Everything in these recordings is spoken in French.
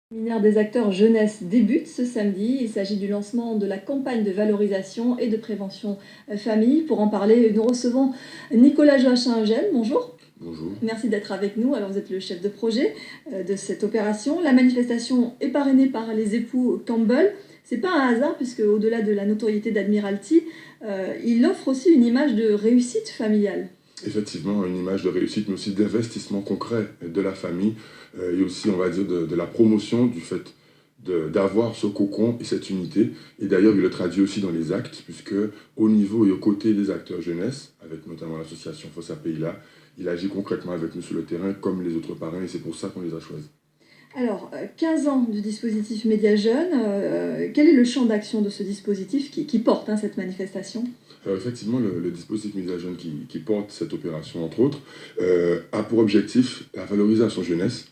Le séminaire des acteurs jeunesse débute ce samedi. Il s'agit du lancement de la campagne de valorisation et de prévention famille. Pour en parler, nous recevons Nicolas Joachim-Eugène. Bonjour. Bonjour. Merci d'être avec nous. Alors, vous êtes le chef de projet de cette opération. La manifestation est parrainée par les époux Campbell. C'est pas un hasard puisque, au-delà de la notoriété d'Admiralty, il offre aussi une image de réussite familiale. Effectivement, une image de réussite, mais aussi d'investissement concret de la famille et aussi, on va dire, de la promotion du fait d'avoir ce cocon et cette unité. Et d'ailleurs, il le traduit aussi dans les actes, puisque au niveau et aux côtés des acteurs jeunesse, avec notamment l'association Fossa Pays-là, il agit concrètement avec nous sur le terrain comme les autres parrains, et c'est pour ça qu'on les a choisis. Alors, 15 ans du dispositif Média Jeunes, quel est le champ d'action de ce dispositif qui porte cette manifestation ? Alors effectivement, le dispositif Média Jeunes qui porte cette opération, entre autres, a pour objectif la valorisation jeunesse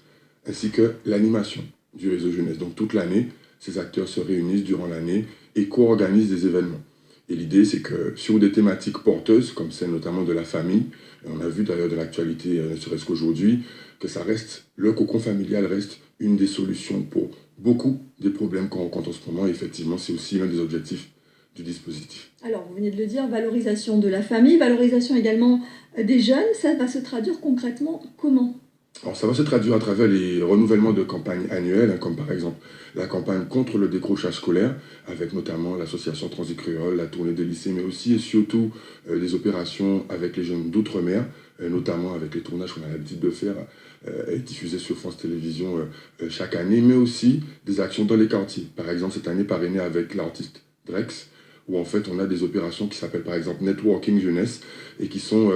ainsi que l'animation du réseau jeunesse. Donc toute l'année, ces acteurs se réunissent durant l'année et co-organisent des événements. Et l'idée, c'est que sur des thématiques porteuses, comme celle notamment de la famille, et on a vu d'ailleurs de l'actualité, ne serait-ce qu'aujourd'hui, que ça reste, le cocon familial reste une des solutions pour beaucoup des problèmes qu'on rencontre en ce moment. Et effectivement, c'est aussi l'un des objectifs du dispositif. Alors, vous venez de le dire, valorisation de la famille, valorisation également des jeunes. Ça va se traduire concrètement comment ? Alors ça va se traduire à travers les renouvellements de campagnes annuelles, comme par exemple la campagne contre le décrochage scolaire, avec notamment l'association Transit-Créole, la tournée des lycées, mais aussi et surtout des opérations avec les jeunes d'outre-mer, notamment avec les tournages qu'on a l'habitude de faire et diffusés sur France Télévisions chaque année, mais aussi des actions dans les quartiers. Par exemple, cette année parrainée avec l'artiste Drex, où en fait on a des opérations qui s'appellent par exemple Networking Jeunesse et qui sont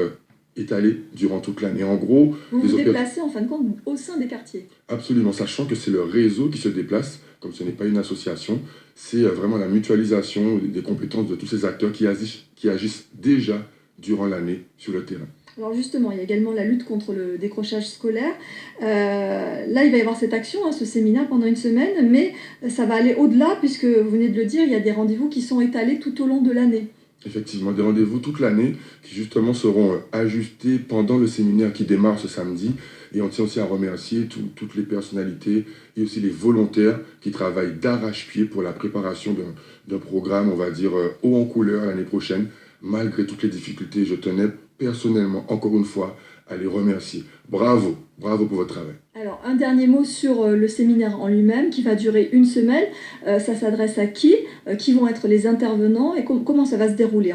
étalées durant toute l'année. En gros, vous vous déplacez en fin de compte au sein des quartiers. Absolument, sachant que c'est le réseau qui se déplace, comme ce n'est pas une association, c'est vraiment la mutualisation des compétences de tous ces acteurs qui agissent déjà durant l'année sur le terrain. Alors justement, il y a également la lutte contre le décrochage scolaire. Là, il va y avoir cette action, ce séminaire pendant une semaine, mais ça va aller au-delà puisque, vous venez de le dire, il y a des rendez-vous qui sont étalés tout au long de l'année. Effectivement, des rendez-vous toute l'année qui justement seront ajustés pendant le séminaire qui démarre ce samedi. Et on tient aussi à remercier toutes les personnalités et aussi les volontaires qui travaillent d'arrache-pied pour la préparation d'un programme, on va dire, haut en couleur l'année prochaine. Malgré toutes les difficultés, je tenais personnellement, encore une fois, à les remercier. Bravo, bravo pour votre travail. Alors, un dernier mot sur le séminaire en lui-même qui va durer une semaine. Ça s'adresse à qui ? Qui vont être les intervenants et comment ça va se dérouler ?